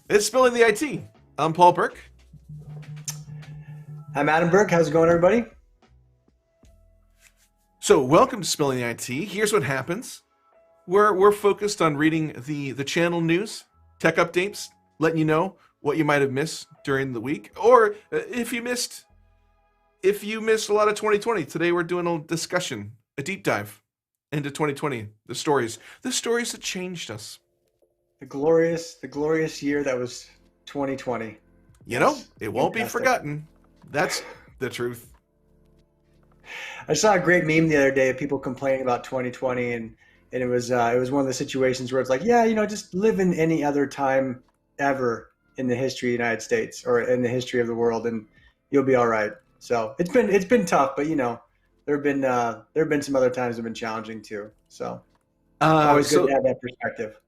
It's Spilling the IT. I'm Paul Burke. I'm Adam Burke. How's it going, everybody? So, welcome to Spilling the IT. Here's what happens. We're focused on reading the channel news, tech updates, letting you know what you might have missed during the week, or if you missed a lot of 2020. Today we're doing a discussion, a deep dive into 2020, the stories that changed us. The glorious year that was 2020. You know, Yes, it won't be fantastic. forgotten. That's the truth. I saw a great meme the other day of people complaining about 2020, and it was one of the situations where it's like, yeah, just live in any other time ever in the history of the United States or in the history of the world, and you'll be all right. So it's been tough, but there have been some other times that have been challenging too. So always good to So have that perspective.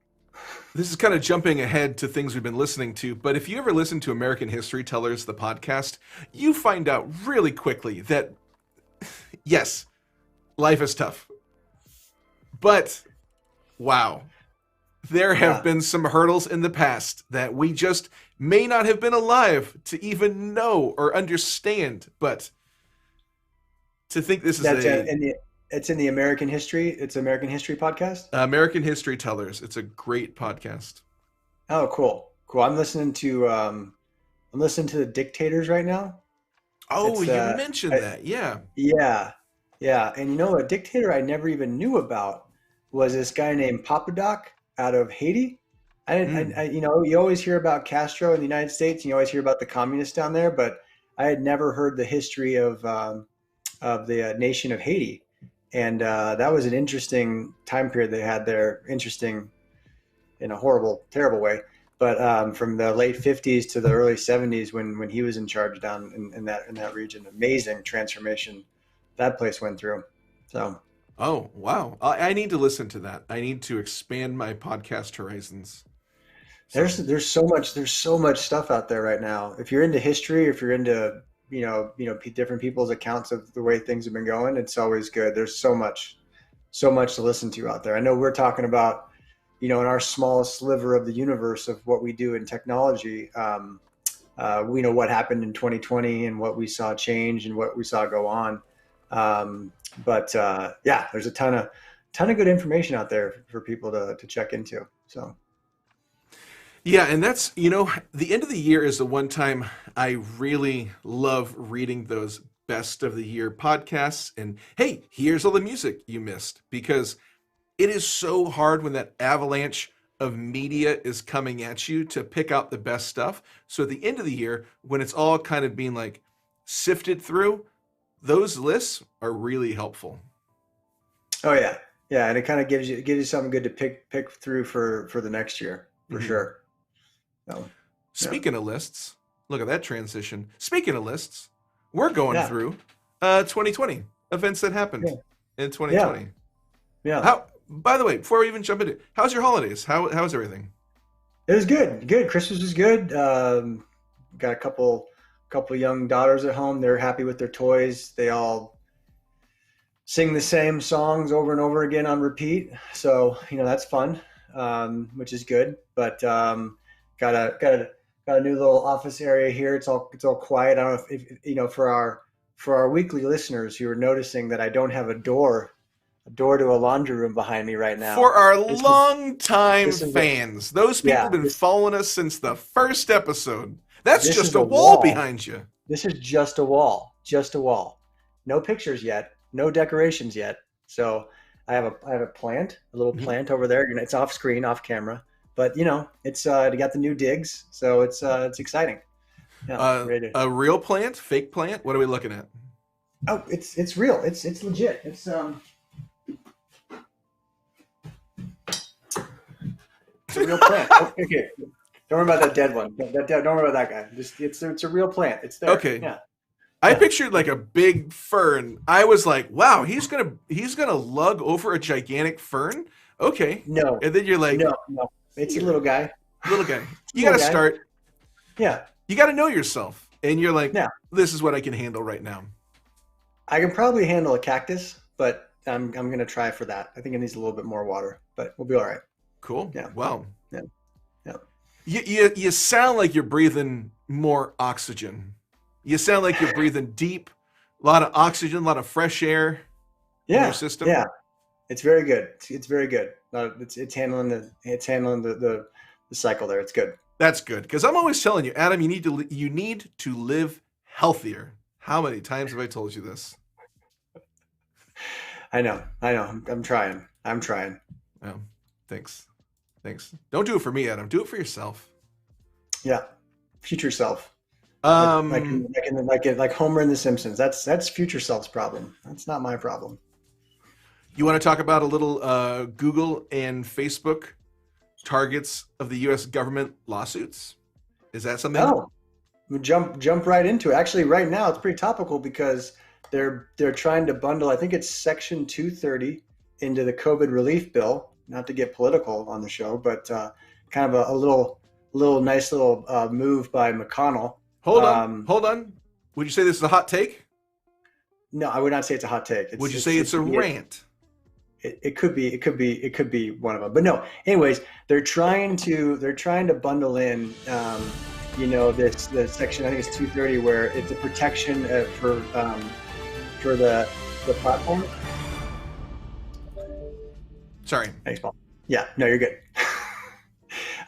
this is kind of jumping ahead to things we've been listening to, but if you ever listen to American History Tellers, the podcast, you find out really quickly that, yes, life is tough. But, wow, there have Yeah. been some hurdles in the past that we just may not have been alive to even know or understand. But to think this is That's a it's in the American history. It's American History podcast. American History Tellers, it's a great podcast. Oh, cool, cool. I'm listening to the Dictators right now. Oh, It's you mentioned that. Yeah. yeah, yeah. And a dictator I never even knew about was this guy named Papadoc out of Haiti. I didn't, Mm. you always hear about Castro in the United States, and you always hear about the communists down there, but I had never heard the history of the nation of Haiti. And that was an interesting time period they had there. Interesting in a horrible, terrible way. But from the late '50s to the early '70s, when he was in charge down in that region, amazing transformation that place went through. So Oh, wow. I need to listen to that. I need to expand my podcast horizons. there's So, there's so much stuff out there right now. If you're into history, if you're into different people's accounts of the way things have been going, it's always good. There's so much to listen to out there. I know we're talking about in our smallest sliver of the universe of what we do in technology. We know what happened in 2020 and what we saw change and what we saw go on. But yeah, there's a ton of good information out there for people to check into. So yeah, and that's, the end of the year is the one time I really love reading those best of the year podcasts. And hey, here's all the music you missed because it is so hard when that avalanche of media is coming at you to pick out the best stuff. So at the end of the year, when it's all kind of being like sifted through, those lists are really helpful. oh yeah, yeah, and it kind of gives you something good to pick through for the next year for Mhm. sure. So yeah, Speaking of lists, look at that transition. Speaking of lists, we're going yeah, through 2020 events that happened yeah, in yeah, 2020. yeah. How? By the way, before we even jump into it, how's your holidays? How's everything? It was good. Good. Christmas was good. Got a couple young daughters at home. They're happy with their toys. They all sing the same songs over and over again on repeat. So that's fun, which is good. But got a new little office area here. It's all quiet. I don't know if for our weekly listeners who are noticing that I don't have a door to a laundry room behind me right For now. our This is longtime this is a fans, those people yeah. have been This following us since the first episode. That's this just is a a wall wall. behind you. This is just a wall, just a wall. No pictures yet, no decorations yet. So I have a plant, a little Mhm. plant over there. It's off screen, off camera, but it's they got the new digs, so it's exciting. Yeah, ready to. A real plant, fake plant. What are we looking at? Oh, it's real. It's legit. It's a real plant. Oh, okay, don't worry about that dead one. Don't worry about that guy. Just it's a real plant. It's there. Okay, Yeah, I yeah. pictured like a big fern. I was like, wow, he's gonna lug over a gigantic fern. Okay, No, and then you're like, no. It's a here, little guy. little guy. It's a You little gotta guy. start. Yeah. You gotta know yourself, and you're like, Yeah. this is what I can handle right now. I can probably handle a cactus, but I'm gonna try for that. I think it needs a little bit more water, but we'll be all right. Cool. Yeah, Wow. yeah, yeah. You sound like you're breathing more oxygen. You sound like you're breathing deep, a lot of oxygen, a lot of fresh air in your Yeah, system. yeah, it's very good. It's very good. It's handling the cycle there. It's good. That's good because I'm always telling you, Adam, you need to live healthier. How many times have I told you this? I know. I know. I'm trying. I'm trying. Oh, thanks, thanks. Don't do it for me, Adam. Do it for yourself. Yeah. Future self. Um, Like Homer in The Simpsons. That's future self's problem. That's not my problem. you want to talk about a little Google and Facebook targets of the U.S. government lawsuits? Is that something? Oh, we jump right into it. Actually, right now it's pretty topical because they're trying to bundle. I think it's Section 230 into the COVID relief bill. Not to get political on the show, but kind of a little nice little move by McConnell. Hold on, Um, hold on. Would you say this is a hot take? no, I would not say it's a hot take. Would you say it's a rant? It could be one of them, but no. Anyways, they're trying to bundle in, this the section. I think it's 230, where it's a protection for the platform. Sorry. Thanks, Paul. Yeah, no, you're good.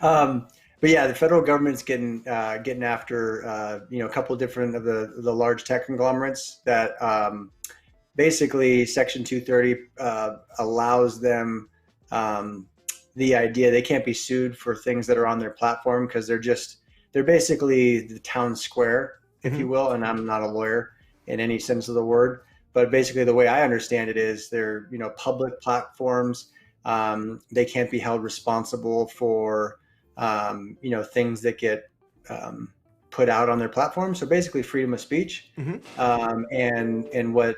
um, but yeah, the federal government's getting after a couple of different of the large tech conglomerates that basically Section 230 allows them the idea they can't be sued for things that are on their platform because they're basically the town square, if you will. And I'm not a lawyer in any sense of the word, but basically the way I understand it is they're public platforms. They can't be held responsible for things that get put out on their platform. So basically freedom of speech. And what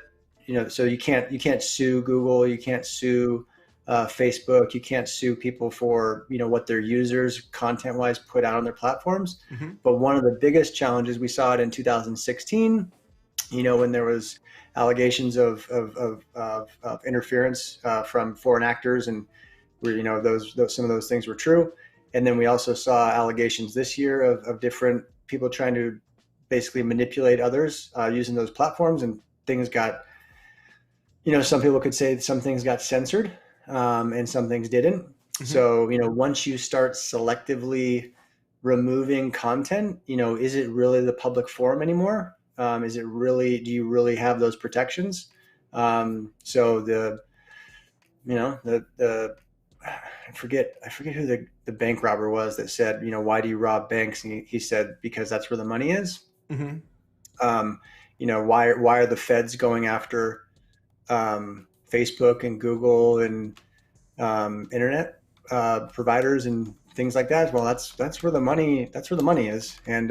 so you can't sue Google, you can't sue Facebook, you can't sue people for what their users content wise put out on their platforms. But one of the biggest challenges, we saw it in 2016, when there was allegations of interference from foreign actors, and where those some of those things were true. And then we also saw allegations this year of different people trying to basically manipulate others using those platforms, and things got some people could say some things got censored, and some things didn't. So, once you start selectively removing content, is it really the public forum anymore? Do you really have those protections? So I forget who the bank robber was that said, why do you rob banks? And he said, because that's where the money is. Why are the feds going after Facebook and Google and internet providers and things like that? Well, that's where the money is, and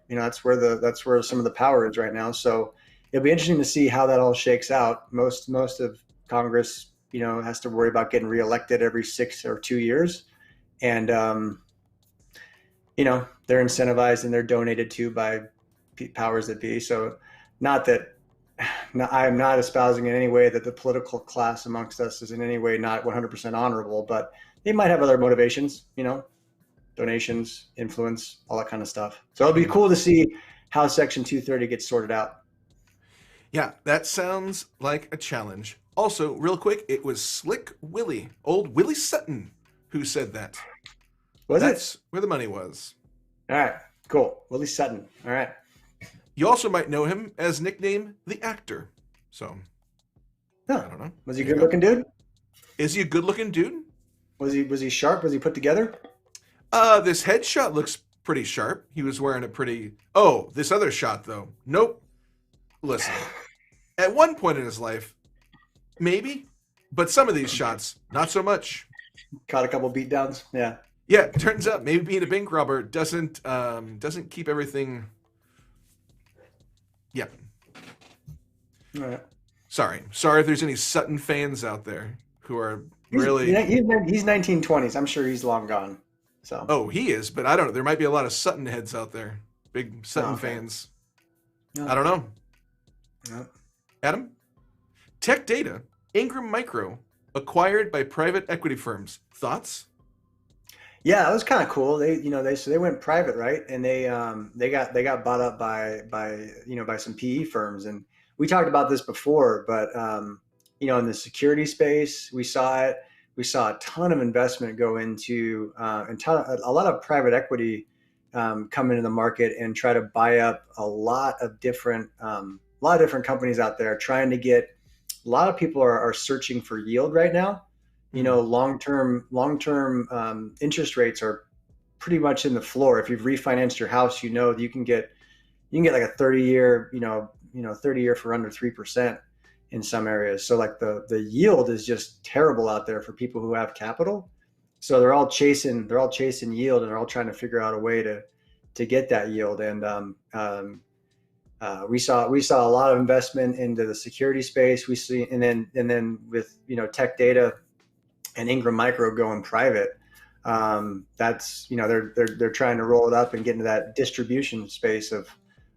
that's where some of the power is right now. So it'll be interesting to see how that all shakes out. Most of Congress, has to worry about getting reelected every 6 or 2 years, and they're incentivized and they're donated to by powers that be. So not that. No, I am not espousing in any way that the political class amongst us is in any way not 100% honorable, but they might have other motivations, donations, influence, all that kind of stuff. So it'll be cool to see how Section 230 gets sorted out. Yeah, that sounds like a challenge. Also, real quick, it was Slick Willie, old Willie Sutton, who said that. That's where the money was. All right, cool. Willie Sutton. All right. You also might know him as nickname The Actor. So, I don't know. Was he a good-looking dude? Is he a good-looking dude? Was he sharp? Was he put together? This headshot looks pretty sharp. He was wearing a pretty... Oh, this other shot, though. Nope. Listen, at one point in his life, maybe, but some of these shots, not so much. Caught a couple beatdowns. Yeah. Yeah, it turns out maybe being a bank robber doesn't keep everything... Yep. All right. Sorry if there's any Sutton fans out there who are really... He's 1920s. I'm sure he's long gone. So. Oh, he is, but I don't know. There might be a lot of Sutton heads out there. Big Sutton fans. No. I don't know. No. Adam? Tech Data, Ingram Micro, acquired by private equity firms. Thoughts? Yeah, it was kind of cool. They went private, right? And they got bought up by some PE firms. And we talked about this before, but in the security space, we saw it. We saw a ton of investment go into a lot of private equity come into the market and try to buy up a lot of different companies out there trying to get. A lot of people are searching for yield right now. Mm, Long term interest rates are pretty much in the floor. If you've refinanced your house, you can get like a 30 year, 30 year for under 3% in some areas. So like the yield is just terrible out there for people who have capital. So they're all chasing yield, and they're all trying to figure out a way to get that yield. And we saw a lot of investment into the security space. We see, and then with Tech Data and Ingram Micro going private. That's they're trying to roll it up and get into that distribution space of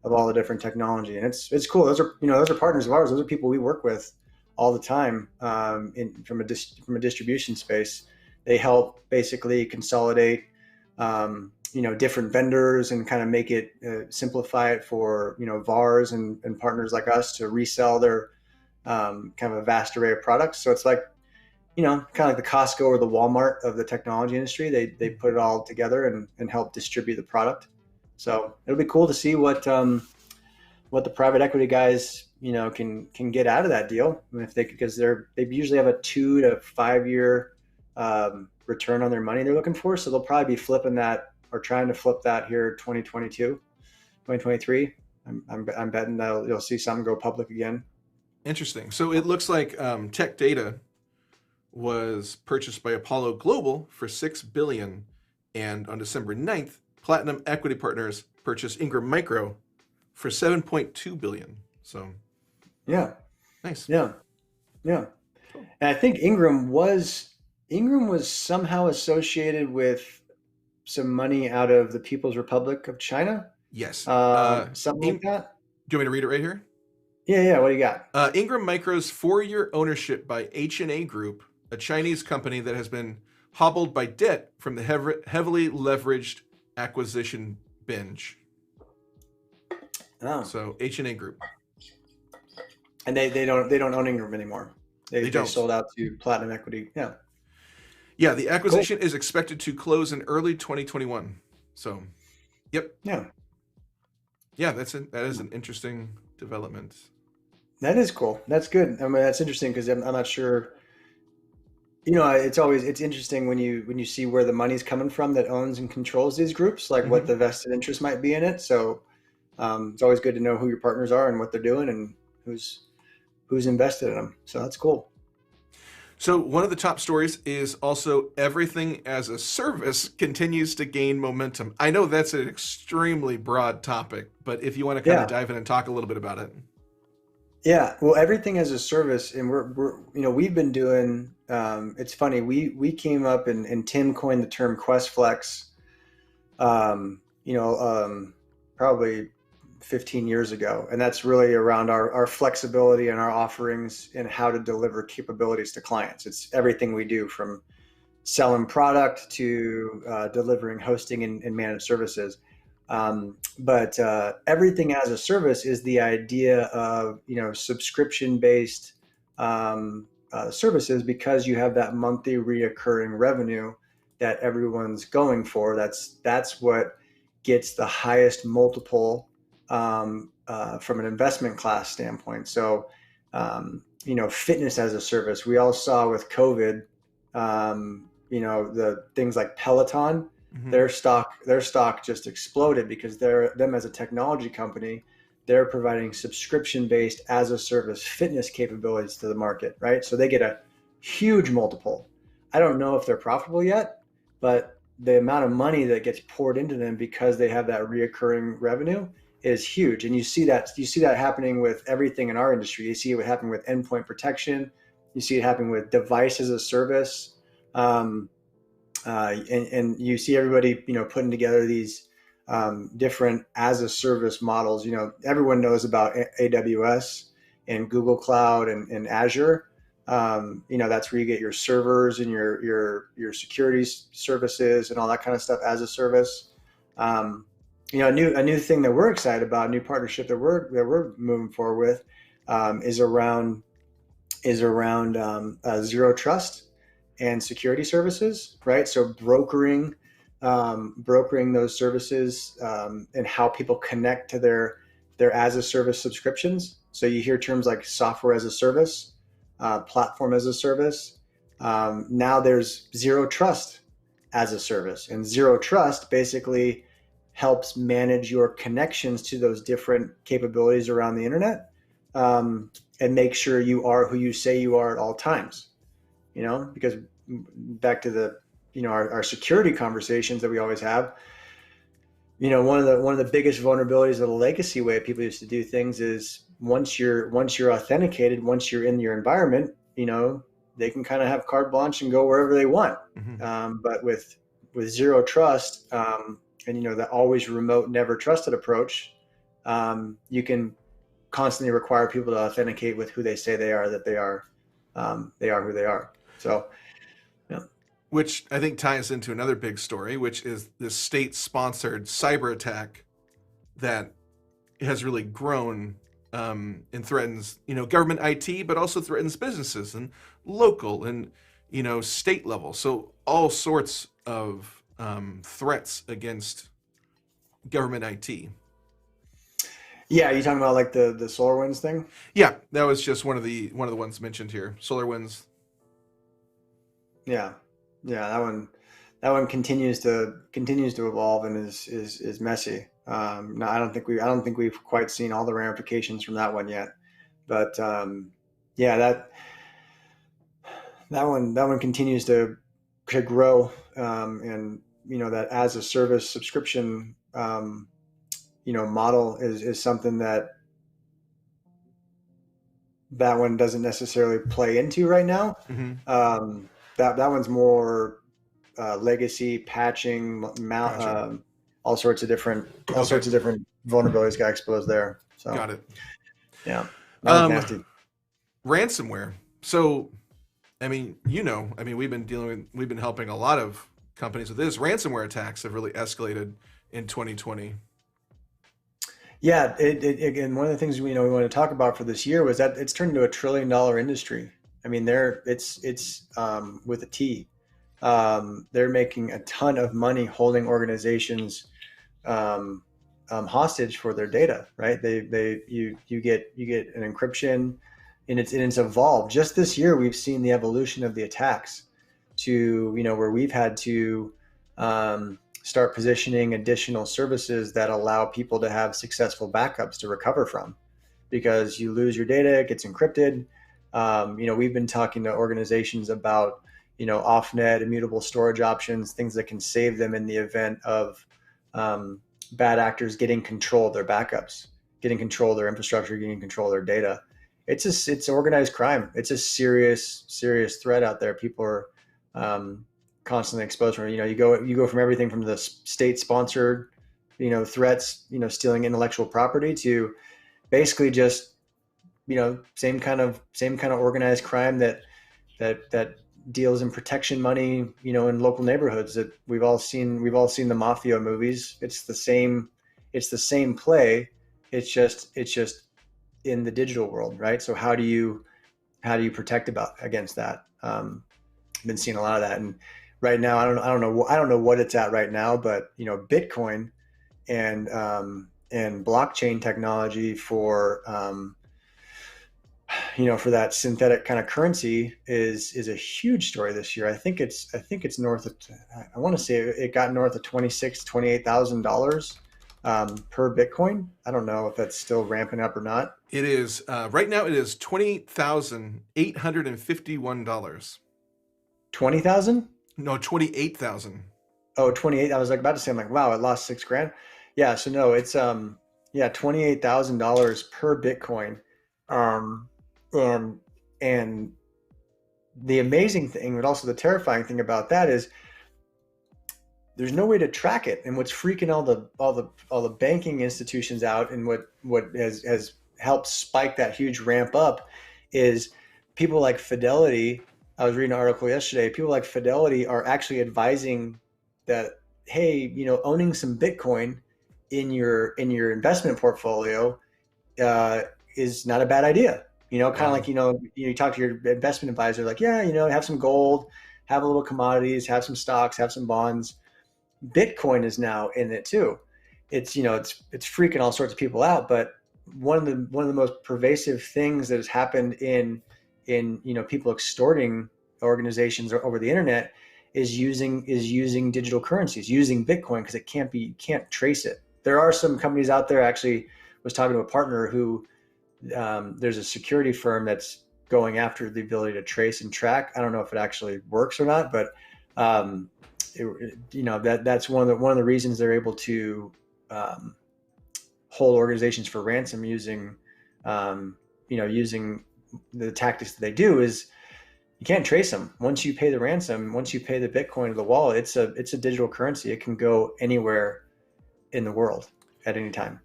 all the different technology, and it's cool. Those are partners of ours. Those are people we work with all the time from a distribution space. They help basically consolidate different vendors and kind of make it simplify it for VARs and partners like us to resell their kind of a vast array of products. So it's like kind of like the Costco or the Walmart of the technology industry. They put it all together and help distribute the product. So it'll be cool to see what the private equity guys can get out of that deal. I mean, if because they usually have a 2 to 5 year return on their money they're looking for. So they'll probably be flipping that or trying to flip that here 2022, 2023. I'm betting that you'll see something go public again. interesting. So it looks like Tech Data was purchased by Apollo Global for $6 billion, and on December 9th, Platinum Equity Partners purchased Ingram Micro for $7.2 billion. So Yeah, nice. yeah, yeah. Cool. And I think Ingram was somehow associated with some money out of the People's Republic of China, Yes. something like that. Do you want me to read it right here? Yeah, yeah. What do you got? Ingram Micro's 4-year ownership by H&A Group, a Chinese company that has been hobbled by debt from the heavily leveraged acquisition binge. Oh, So H&A Group. and they don't own Ingram anymore. They They they don't. sold out to Platinum Equity. Yeah, Yeah, the cool. acquisition is expected to close in early 2021. So, yep. Yeah, Yeah, that is an interesting development. that is cool. That's good. I mean, that's interesting because I'm not sure. It's interesting when you see where the money's coming from that owns and controls these groups, like what Hmm. the vested interest might be in it. So it's always good to know who your partners are and what they're doing and who's invested in them. So that's cool. So, one of the top stories is also everything as a service continues to gain momentum. I know that's an extremely broad topic, but if you want to kind of Yeah, dive in and talk a little bit about it. yeah. Well, everything as a service, and we've been doing. It's funny. We came up and Tim coined the term Quest Flex. Um, you know, probably 15 years ago, and that's really around our flexibility and our offerings and how to deliver capabilities to clients. It's everything we do from selling product to delivering hosting and managed services. But everything as a service is the idea of subscription based services, because you have that monthly reoccurring revenue that everyone's going for. That's what gets the highest multiple from an investment class standpoint. So fitness as a service. We all saw with COVID, the things like Peloton, Hmm. their stock just exploded because them as a technology company, they're providing subscription based as a service fitness capabilities to the market, right? So they get a huge multiple. I don't know if they're profitable yet, but the amount of money that gets poured into them because they have that reoccurring revenue is huge. And you see that happening with everything in our industry. You see it happening with endpoint protection. You see it happening with device as a service. Um, and you see everybody, putting together these different as a service models. Everyone knows about AWS and Google Cloud and Azure. That's where you get your servers and your security services and all that kind of stuff as a service. A new thing that we're excited about, a new partnership that we're moving forward with, is around zero trust and security services, right? So brokering those services, and how people connect to their as a service subscriptions. So you hear terms like software as a service, platform as a service. Now there's zero trust as a service, and zero trust basically helps manage your connections to those different capabilities around the internet, and make sure you are who you say you are at all times. Because back to our security conversations that we always have. One of the biggest vulnerabilities of the legacy way people used to do things is once you're authenticated, once you're in your environment, they can kind of have carte blanche and go wherever they want. But with zero trust, and that always remote, never trusted approach, you can constantly require people to authenticate with who they say they are, that they are who they are. So, yeah. Which I think ties into another big story, which is this state-sponsored cyber attack that has really grown, and threatens, government IT, but also threatens businesses and local and, state level. So all sorts of threats against government IT. Yeah, you talking about like the SolarWinds thing? Yeah, that was just one of the ones mentioned here. SolarWinds. Yeah, yeah, that one continues to evolve and is messy. No, I don't think we've quite seen all the ramifications from that one yet, but yeah, that one continues to grow, and that as a service subscription model is something that one doesn't necessarily play into right now. Mm-hmm. That one's more legacy patching, Gotcha. all sorts of different vulnerabilities got exposed there. So Got it. yeah, that was Um, nasty. Ransomware. So, we've been helping a lot of companies with this. Ransomware attacks have really escalated in 2020. Yeah, again, one of the things we want to talk about for this year was that it's turned into a $1 trillion industry. I mean, it's with a T. They're making a ton of money holding organizations hostage for their data, right? You get an encryption, and it's evolved. Just this year, we've seen the evolution of the attacks to where we've had to start positioning additional services that allow people to have successful backups to recover from, because you lose your data, it gets encrypted. We've been talking to organizations about off-net immutable storage options, things that can save them in the event of bad actors getting control of their backups, getting control of their infrastructure, getting control of their data. It's organized crime. It's a serious threat out there. People are constantly exposed from. You go from everything from the state-sponsored threats, stealing intellectual property, to basically just same kind of organized crime that deals in protection money, in local neighborhoods that we've all seen the Mafia movies. It's the same play. It's just in the digital world, right? So how do you protect against that? I've been seeing a lot of that, and right now I don't know what it's at right now, but Bitcoin and blockchain technology for for that synthetic kind of currency is a huge story this year. I think it's north of, I want to say it got north of $28,000 per Bitcoin. I don't know if that's still ramping up or not. It is right now. It is $28,851. 20,000? No, 28,000. Oh, 28. I was about to say, I'm like, wow, it lost $6,000. Yeah. So no, it's $28,000 per Bitcoin. And the amazing thing, but also the terrifying thing about that is there's no way to track it. And what's freaking all the banking institutions out, and what has helped spike that huge ramp up, is people like Fidelity, I was reading an article yesterday, people like Fidelity are actually advising that, hey, owning some Bitcoin in your investment portfolio uh, is not a bad idea. Kind of Wow. like, you talk to your investment advisor, like, yeah, have some gold, have a little commodities, have some stocks, have some bonds. Bitcoin is now in it too. It's freaking all sorts of people out, but one of the most pervasive things that has happened in people extorting organizations over the internet is using digital currencies, using Bitcoin, because you can't trace it. There are some companies out there. Actually, was talking to a partner who there's a security firm that's going after the ability to trace and track. I don't know if it actually works or not, but um, that's one of the reasons they're able to um, hold organizations for ransom using the tactics that they do is you can't trace them. Once you pay the ransom, once you pay the Bitcoin to the wallet, it's a digital currency. It can go anywhere in the world at any time.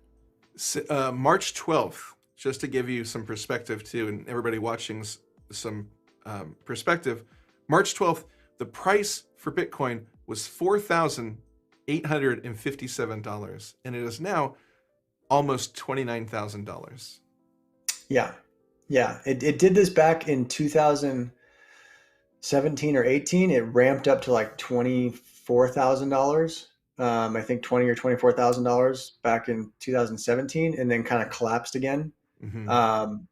March 12th, just to give you some perspective too, and everybody watching some perspective. March 12th, the price for Bitcoin was $4,857, and it is now almost $29,000. Yeah. Yeah. It did this back in 2017 or 18. It ramped up to like $24,000. I think 20 or $24,000 back in 2017, and then kind of collapsed again. Hmm.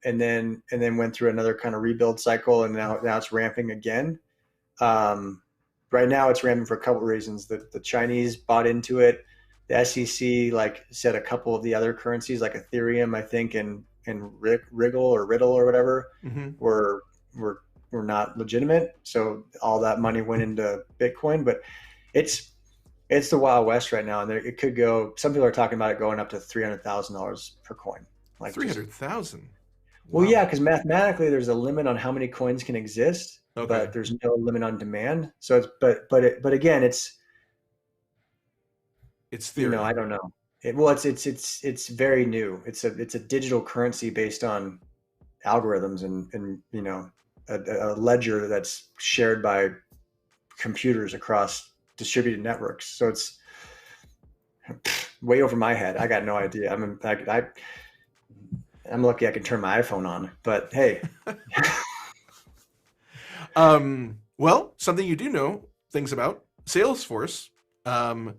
And then went through another kind of rebuild cycle, and now it's ramping again. Um, right now it's ramping for a couple of reasons. The Chinese bought into it. The SEC said a couple of the other currencies like Ethereum, I think, and Wriggle or Riddle or whatever Hmm. were were were not legitimate. So all that money went into Bitcoin, but it's it's the Wild West right now, and it could go. Some people are talking about it going up to $300,000 per coin. Like, just, 300,000. well, Wow. yeah, because mathematically there's a limit on how many coins can exist, Okay. but there's no limit on demand. So but again, It's theory. I don't know. It's very new. It's a digital currency based on algorithms and a ledger that's shared by computers across distributed networks. So it's way over my head. I got no idea. I'm lucky I can turn my iPhone on, but hey. Well, something you do know things about Salesforce. Um,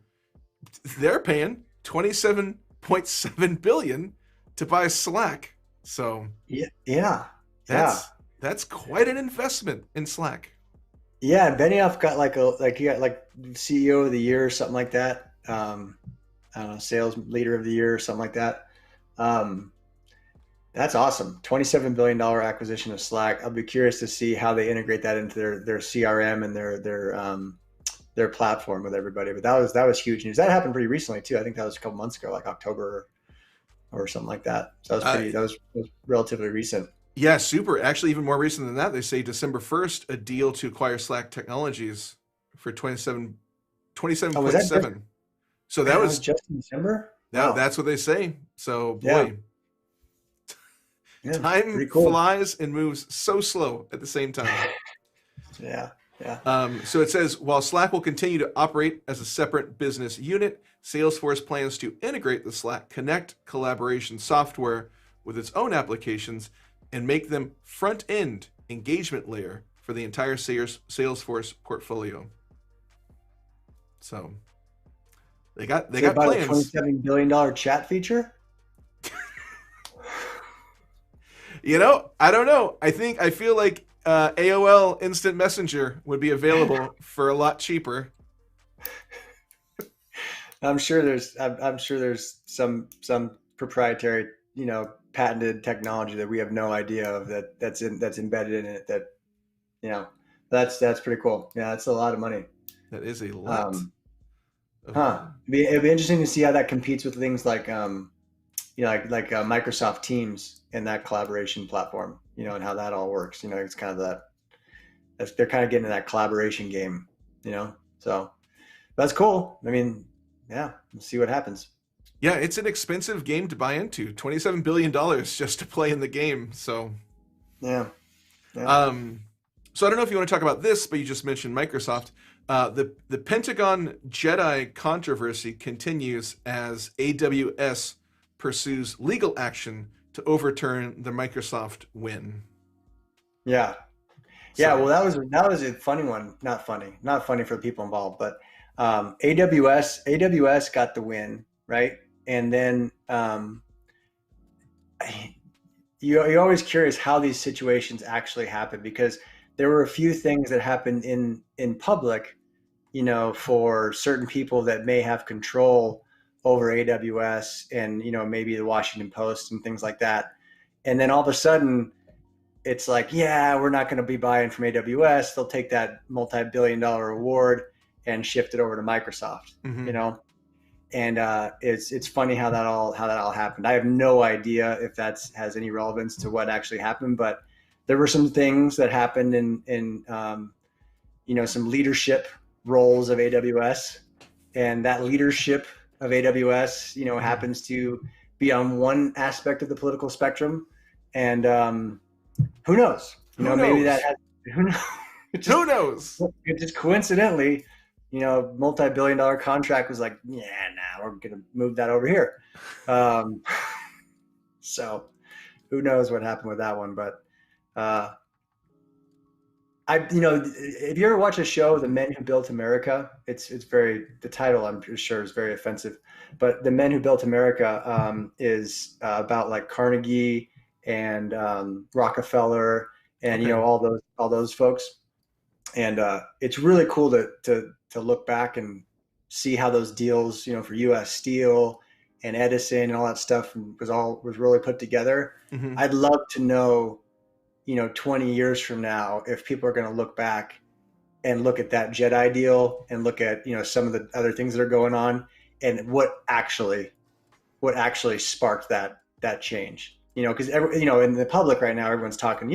they're paying 27.7 billion to buy Slack. So Yeah, yeah, yeah, that's quite an investment in Slack. yeah. Benioff got he got like CEO of the year or something like that. I don't know, sales leader of the year or something like that. Um, that's awesome. $27 billion acquisition of Slack. I'll be curious to see how they integrate that into their CRM and their platform with everybody. But that was huge news. That happened pretty recently too. I think that was a couple months ago, like October or something like that. So Uh, that was relatively recent. yeah, super. Actually, even more recent than that, they say December 1st, a deal to acquire Slack Technologies for 27 Oh, was point that just, seven. So man, that was just in December? Wow. that's what they say. So Yeah. boy, Yeah. time Pretty cool. flies and moves so slow at the same time. Yeah. Yeah. So it says while Slack will continue to operate as a separate business unit, Salesforce plans to integrate the Slack Connect collaboration software with its own applications and make them front end engagement layer for the entire Salesforce portfolio. So they So they got bought a plans. $27 billion chat feature? I don't know. I feel like AOL Instant Messenger would be available for a lot cheaper. I'm sure there's some proprietary, patented technology that we have no idea of that's embedded in it that, you know, that's pretty cool. Yeah, that's a lot of money. That is a lot Um, of huh. money. It'd be interesting to see how that competes with things like, Microsoft Teams and that collaboration platform, and how that all works. It's kind of they're kind of getting in that collaboration game, So that's cool. I mean, yeah, we'll see what happens. Yeah, it's an expensive game to buy into. $27 billion just to play in the game. So Yeah. Yeah. So I don't know if you want to talk about this, but you just mentioned Microsoft. The Pentagon Jedi controversy continues as AWS pursues legal action to overturn the Microsoft win. Yeah. Yeah. So, Well, that was a funny one. Not funny for the people involved, but AWS got the win, right? And then you're always curious how these situations actually happen because there were a few things that happened in public, for certain people that may have control over AWS and maybe the Washington Post and things like that. And then all of a sudden, it's like, yeah, we're not going to be buying from AWS. They'll take that multi-billion-dollar award and shift it over to Microsoft. mm-hmm. You know, and it's funny how that all happened. I have no idea if that has any relevance to what actually happened, but there were some things that happened in some leadership roles of AWS, and that leadership of AWS happens to be on one aspect of the political spectrum, and who knows? Maybe that has, who knows? Who knows? It just coincidentally, multi-billion-dollar contract was like, yeah, nah, we're gonna move that over here. So who knows what happened with that one? But if you ever watch a show, The Men Who Built America, the title I'm sure is very offensive, but The Men Who Built America is about like Carnegie and Rockefeller and Okay. all those folks, and it's really cool to look back and see how those deals, for U.S. Steel and Edison and all that stuff was really put together. Mm-hmm. I'd love to know, 20 years from now, if people are going to look back and look at that Jedi deal and look at, some of the other things that are going on and what actually sparked that change. Because in the public right now, everyone's talking,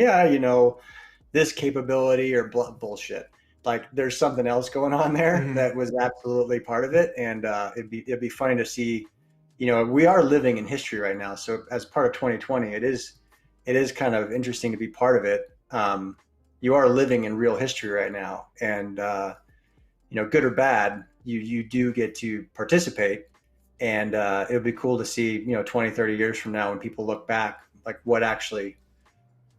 this capability or bullshit. Like there's something else going on there Mm-hmm. that was absolutely part of it, and it'd be funny to see. We are living in history right now, so as part of 2020, it is kind of interesting to be part of it. You are living in real history right now, and good or bad, you do get to participate, and it would be cool to see 20, 30 years from now when people look back, like what actually,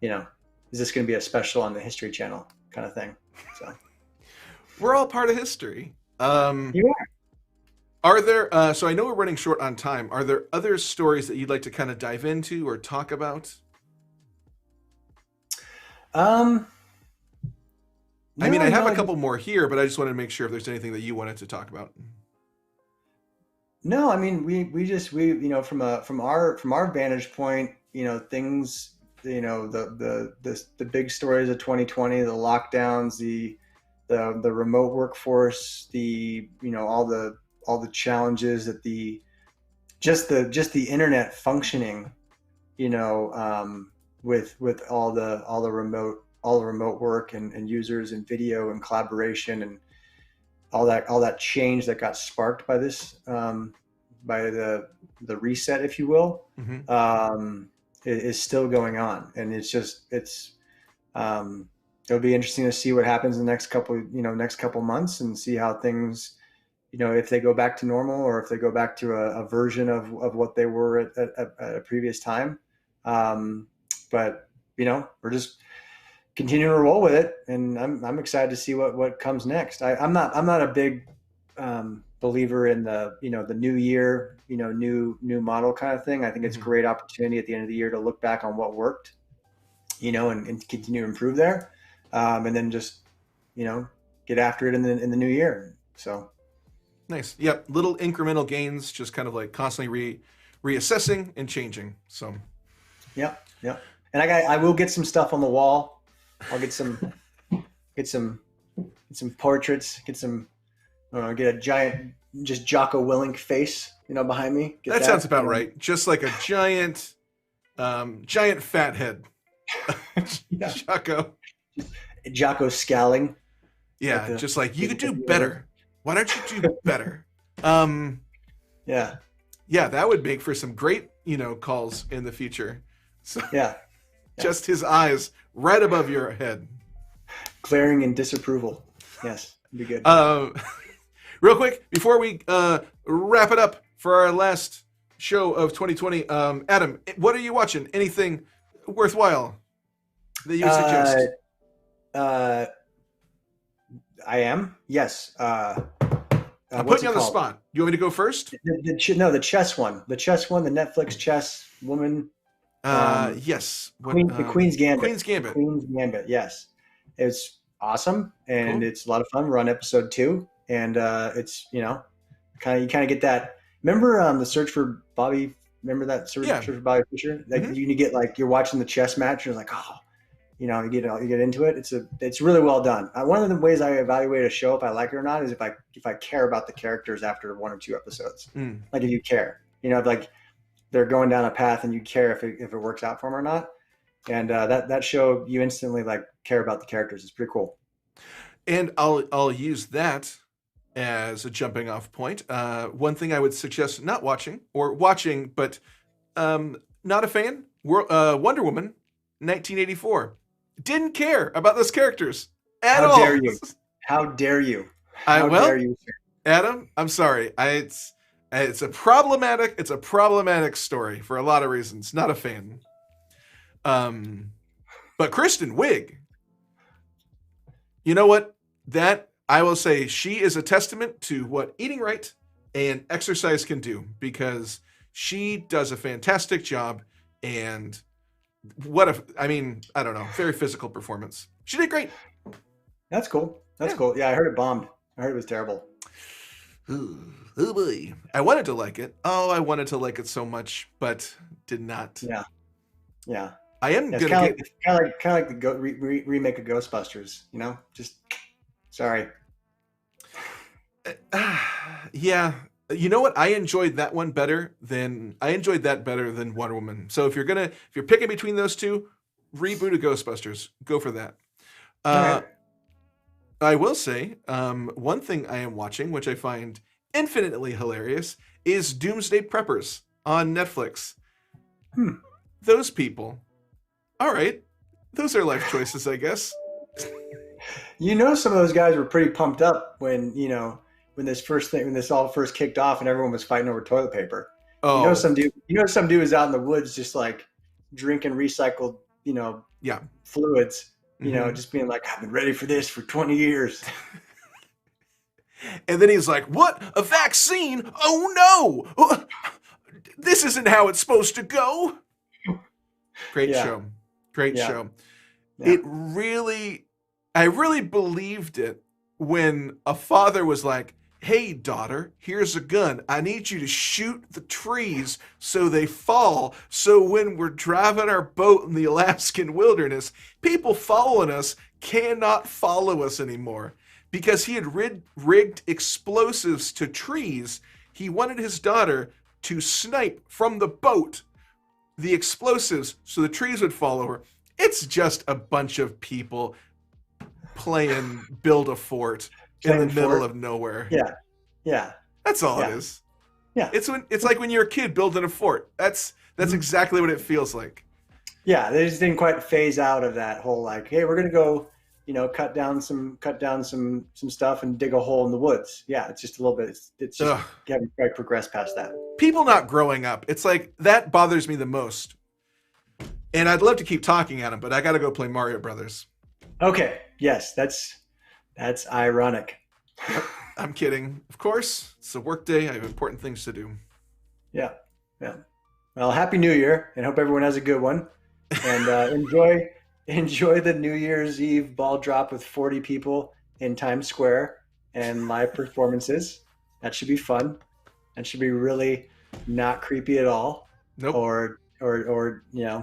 is this going to be a special on the History Channel kind of thing? So We're all part of history. you Are there? So I know we're running short on time. Are there other stories that you'd like to kind of dive into or talk about? are. I mean, I have a No, couple more here, but I just wanted to make sure if there's anything that you wanted to talk about. no. I mean, from our vantage point, things, the big stories of 2020, the lockdowns, the remote workforce, all the challenges that just the internet functioning, with all the remote work and users and video and collaboration and all that change that got sparked by this, by the reset, if you will, Mm-hmm. is still going on, and it'll be interesting to see what happens in the next couple months and see how things, if they go back to normal or if they go back to a version of what they were at a previous time. But we're just continuing to roll with it, and I'm excited to see what comes next. I'm not a big believer in the new year, new model kind of thing. I think it's a great opportunity at the end of the year to look back on what worked, and continue to improve there, and then just get after it in the new year. So Nice. Yep. Little incremental gains, just kind of like constantly reassessing and changing. So yeah, and I will get some stuff on the wall. I'll get some portraits. Get a giant just Jocko Willink face, behind me. Get that sounds about right. Just like a giant fat head. Yeah. Jocko scowling. Yeah, just like you could do better. Why don't you do better? Yeah, that would make for some great, calls in the future. So yeah. Yeah. Just his eyes right above your head. Glaring in disapproval. Yes, it'd be good. Um, real quick, before we wrap it up for our last show of 2020, Adam, what are you watching? Anything worthwhile that you would suggest? Uh, I am. Yes. I'm What's putting you it on the called? spot. You want me to go first? No, the chess one. The chess one. The Netflix chess woman. Yes. The Queen's Gambit. Queen's Gambit. Queen's Gambit. Yes, it's awesome and Cool. it's a lot of fun. We're on episode 2, and it's you kind of get that. Remember the Search for Bobby? Remember that Search Yeah. for Bobby Fischer? Like Mhm. you get like you're watching the chess match, and you're like, oh, you get into it. It's really well done. One of the ways I evaluate a show if I like it or not is if I care about the characters after 1 or 2 episodes. Mm. Like if you care, if like they're going down a path and you care if it works out for them or not. And that show, you instantly like care about the characters. It's pretty cool. And I'll use that as a jumping off point. One thing I would suggest not watching or watching, but not a fan. Wonder Woman, 1984. Didn't care about those characters at all. How dare you? How dare you? How dare you? Adam, I'm sorry. It's a problematic story for a lot of reasons. Not a fan. But Kristen Wiig, you know what? That I will say, she is a testament to what eating right and exercise can do, because she does a fantastic job. And I don't know, very physical performance. She did great. That's cool. That's Yeah. cool. Yeah, I heard it bombed. I heard it was terrible. Ooh, oh boy. I wanted to like it. Oh, I wanted to like it so much, but did not. Yeah. Yeah. I am It's gonna kind of like the remake of Ghostbusters. Just sorry. yeah. You know what? I enjoyed that better than Wonder Woman. So if you're picking between those two, reboot of Ghostbusters. Go for that. All right. I will say, one thing I am watching, which I find infinitely hilarious, is Doomsday Preppers on Netflix. Those people. All right. Those are life choices, I guess. Some of those guys were pretty pumped up when this all first kicked off and everyone was fighting over toilet paper. Oh, Some dude was out in the woods just like drinking recycled, yeah. fluids, Mhm. just being like, I've been ready for this for 20 years. And then he's like, what? A vaccine? Oh no! This isn't how it's supposed to go. Great Yeah. show. Great Yeah. show. Yeah. I really believed it when a father was like, hey, daughter, here's a gun. I need you to shoot the trees so they fall. So when we're driving our boat in the Alaskan wilderness, people following us cannot follow us anymore. Because he had rigged explosives to trees, he wanted his daughter to snipe from the boat the explosives so the trees would fall over. It's just a bunch of people playing build a fort in the middle of nowhere. Yeah. Yeah. That's all Yeah. it is. Yeah. It's like when you're a kid building a fort. That's exactly what it feels like. Yeah. They just didn't quite phase out of that whole like, hey, we're going to go, cut down some stuff and dig a hole in the woods. Yeah. It's just a little bit, it's just, Ugh. you haven't quite progressed past that. People not growing up. It's like that bothers me the most. And I'd love to keep talking at him, but I got to go play Mario Brothers. Okay. Yes. That's ironic. I'm kidding. Of course, it's a work day. I have important things to do. Yeah. Yeah. Well, Happy New Year, and hope everyone has a good one. And enjoy the New Year's Eve ball drop with 40 people in Times Square and live performances. That should be fun. That should be really not creepy at all. Nope. Or yeah.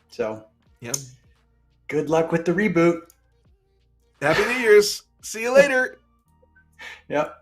So Yeah. good luck with the reboot. Happy New Year's. See you later. Yep.